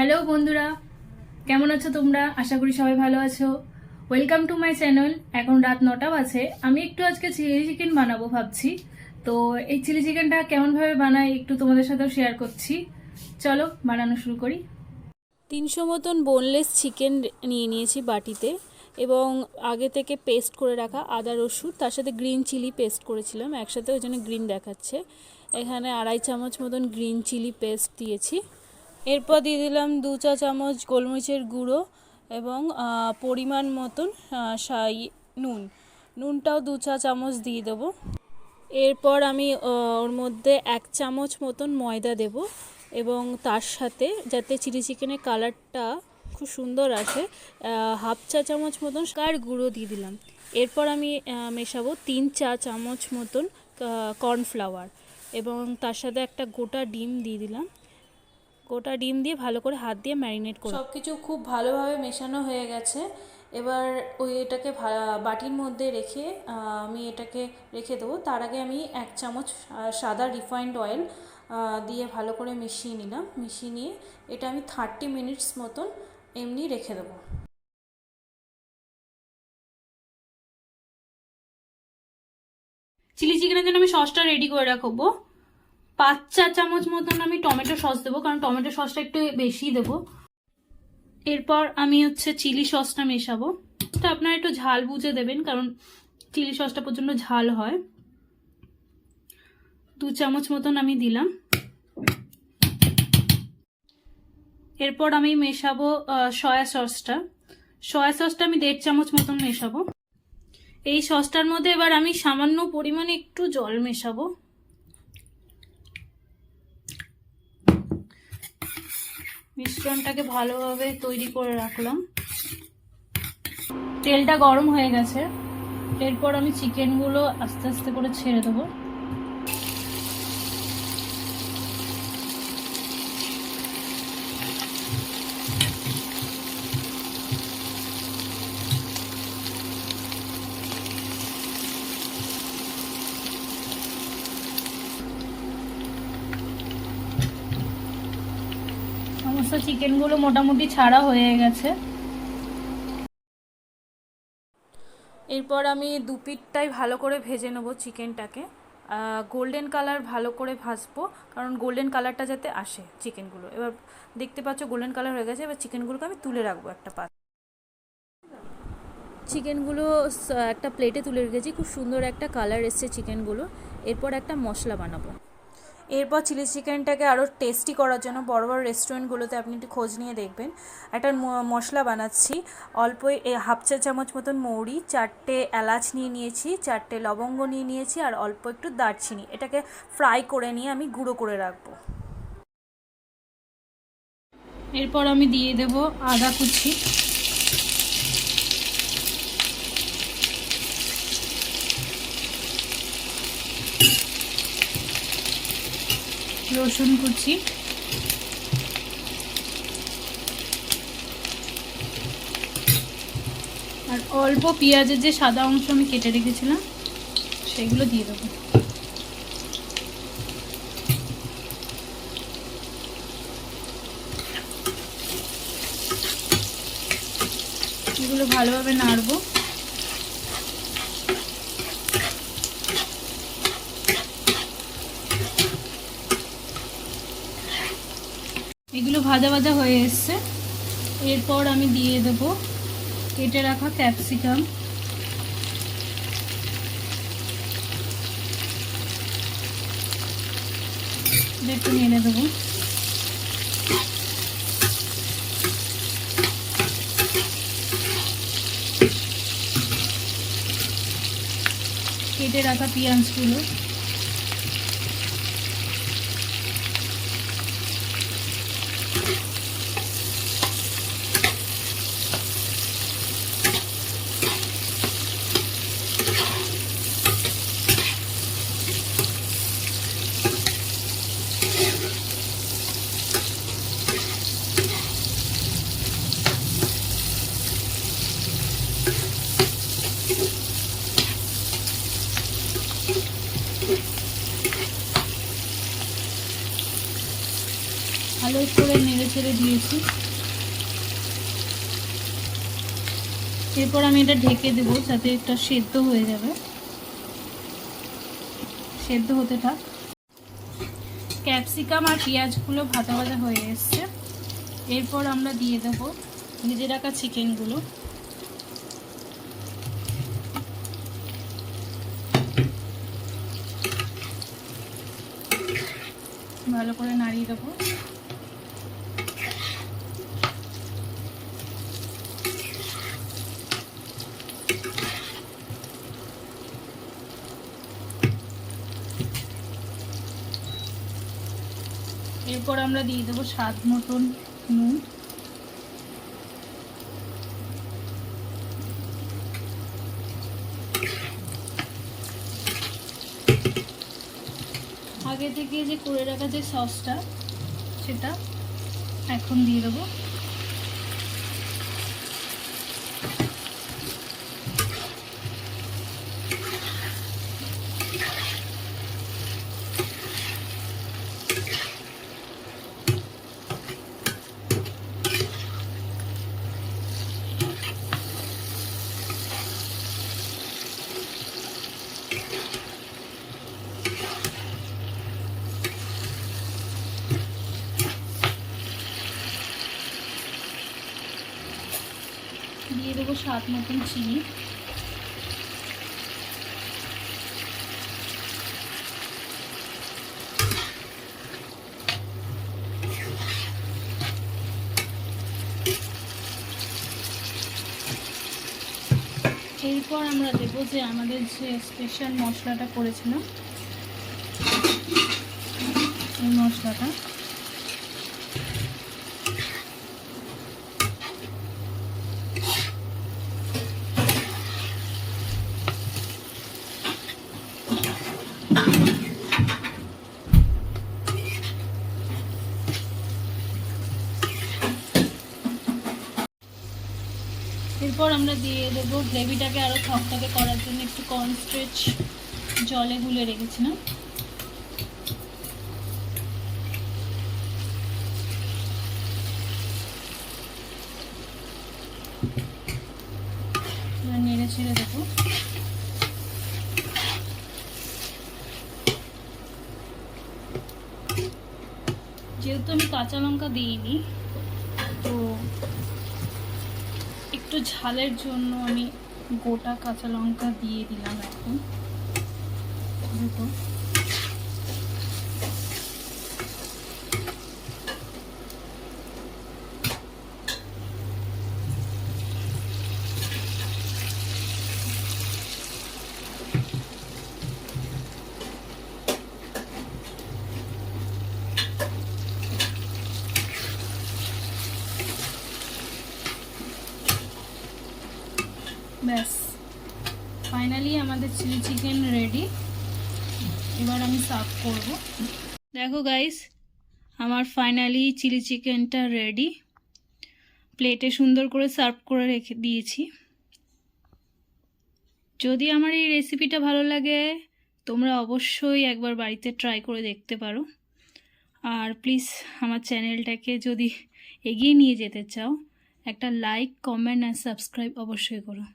Hello বন্ধুরা, কেমন আছো তোমরা? আশা করি সবাই ভালো আছো। Welcome to my channel. এখন রাত 9টা বাজে। আমি একটু আজকে চিলি চিকেন বানাবো ভাবছি। তো এই চিলি চিকেনটা কেমনভাবে বানাই একটু তোমাদের সাথেও শেয়ার করছি। চলো বানানো শুরু করি। 300 মতন বোনলেস চিকেন নিয়ে নিয়েছি বাটিতে, এবং আগে থেকে পেস্ট করে রাখা আদা রসুন, তার সাথে গ্রিন চিলি পেস্ট করেছিলাম একসাথে, ওই জন্য গ্রিন দেখাচ্ছে। এখানে 2.5 চামচ মতন গ্রিন চিলি পেস্ট দিয়েছি। এরপর দিয়ে দিলাম 2 চা চামচ গোলমরিচের গুঁড়ো এবং পরিমাণ মতন নুনটাও 2 চা চামচ দিয়ে দেবো। এরপর আমি ওর মধ্যে 1 চামচ মতন ময়দা দেব, এবং তার সাথে যাতে চিলি চিকেনের কালারটা খুব সুন্দর আসে 1/2 চা চামচ মতন কার গুঁড়ো দিয়ে দিলাম। এরপর আমি মেশাবো 3 চা চামচ মতন কর্নফ্লাওয়ার, এবং তার সাথে একটা গোটা ডিম দিয়ে দিলাম। গোটা ডিম দিয়ে ভালো করে হাত দিয়ে ম্যারিনেট করে সব কিছু খুব ভালোভাবে মেশানো হয়ে গেছে। এবার এটাকে বাটির মধ্যে রেখে আমি এটাকে রেখে দেবো। তার আগে আমি 1 চামচ সাদা রিফাইন্ড অয়েল দিয়ে ভালো করে মিশিয়ে নিলাম। মিশিয়ে নিয়ে এটা আমি 30 মিনিটস মতন এমনি রেখে দেবো। চিলি চিকেনের জন্য আমি সসটা রেডি করে রাখবো। 5 চা চামচ মতন আমি টমেটো সস দেবো, কারণ টমেটো সসটা একটু বেশি দেবো। এরপর আমি চিলি সসটা মেশাবো। তো আপনারা একটু ঝাল বুঝে দেবেন, কারণ চিলি সসটা প্রচন্ড ঝাল হয়। 2 চামচ মতন আমি দিলাম। এরপর আমি মেশাবো সয়া সসটা। সয়া সসটা আমি 1.5 চামচ মতন মেশাবো। এই সসটার মধ্যে এবার আমি সামান্য পরিমাণে একটু জল মেশাবো। মিশ্রণটাকে ভালোভাবে তৈরি করে রাখলাম। তেলটা গরম হয়ে গেছে। এরপর আমি চিকেনগুলো আস্তে আস্তে করে ছেড়ে দেবো। সমস্ত চিকেনগুলো মোটামুটি ছাড়া হয়ে গেছে। এরপর আমি দুপিঠটাই ভালো করে ভেজে নেবো চিকেনটাকে। গোল্ডেন কালার ভালো করে ভাজবো, কারণ গোল্ডেন কালারটা যাতে আসে চিকেনগুলো। এবার দেখতে পাচ্ছ গোল্ডেন কালার হয়ে গেছে। এবার চিকেনগুলোকে আমি তুলে রাখবো একটা পাত্রে। চিকেনগুলো একটা প্লেটে তুলে রেখেছি। খুব সুন্দর একটা কালার এসছে চিকেনগুলো। এরপর একটা মশলা বানাবো। এরপর চিলি চিকেনটাকে আরও টেস্টি করার জন্য বড় বড় রেস্টুরেন্টগুলোতে আপনি একটু খোঁজ নিয়ে দেখবেন, একটা মশলা বানাচ্ছি। অল্প 1/2 চা চামচ মতন মৌরি, 4টে এলাচ নিয়ে নিয়েছি, 4টে লবঙ্গ নিয়ে নিয়েছি, আর অল্প একটু দারচিনি। এটাকে ফ্রাই করে নিয়ে আমি গুঁড়ো করে রাখবো। এরপর আমি দিয়ে দেব আদা কুচি, রসুন কুচি, আর অল্প পেঁয়াজের যে সাদা অংশ আমি কেটে রেখেছিলাম সেগুলো দিয়ে দেবো। এগুলো ভালোভাবে নাড়বো। এগুলো ভাজা ভাজা হয়ে এসছে। এরপর আমি দিয়ে দেব কেটে রাখা ক্যাপসিকাম, একটু নেড়ে দেবো। কেটে রাখা পেঁয়াজগুলো, ভালো করে নেড়ে ছেড়ে দিয়েছি। এরপর আমি এটা ঢেকে দেবো যাতে এটা সেদ্ধ হয়ে যাবে। সেদ্ধ হতে থাক। ক্যাপসিকাম আর পেঁয়াজগুলো ভাজা ভাজা হয়ে এসছে। এরপর আমরা দিয়ে দেবো ভেজে রাখা চিকেনগুলো। ভালো করে নাড়িয়ে দেবো। এরপর আমরা দিয়ে দেবো স্বাদ মতন নুন। আগে থেকে যে করে রাখা যে সসটা সেটা এখন দিয়ে দেবো। দিয়ে দেবো স্বাদ মতন চিনি। এরপর আমরা দেবো যে আমাদের যে স্পেশাল মশলাটা করেছিলাম এই মশলাটা। এরপর আমরা দিয়ে দেবো গ্রেভিটাকে আরও থকথকে করার জন্য একটু কর্নস্টার্চ জলে গুলে রেখেছিলাম। নেড়ে ছেড়ে দেবো। যেহেতু আমি কাঁচা লঙ্কা দিইনি, তো একটু ঝালের জন্য আমি গোটা কাঁচা লঙ্কা দিয়ে দিলাম এখন দুটো। ব্যাস, ফাইনালি আমাদের চিলি চিকেন রেডি। এবার আমি সার্ভ করব। দেখো গাইস, আমার ফাইনালি চিলি চিকেনটা রেডি। প্লেটে সুন্দর করে সার্ভ করে রেখে দিয়েছি। যদি আমার এই রেসিপিটা ভালো লাগে, তোমরা অবশ্যই একবার বাড়িতে ট্রাই করে দেখতে পারো। আর প্লিজ আমার চ্যানেলটাকে যদি এগিয়ে নিয়ে যেতে চাও, একটা লাইক, কমেন্ট আর সাবস্ক্রাইব অবশ্যই করো।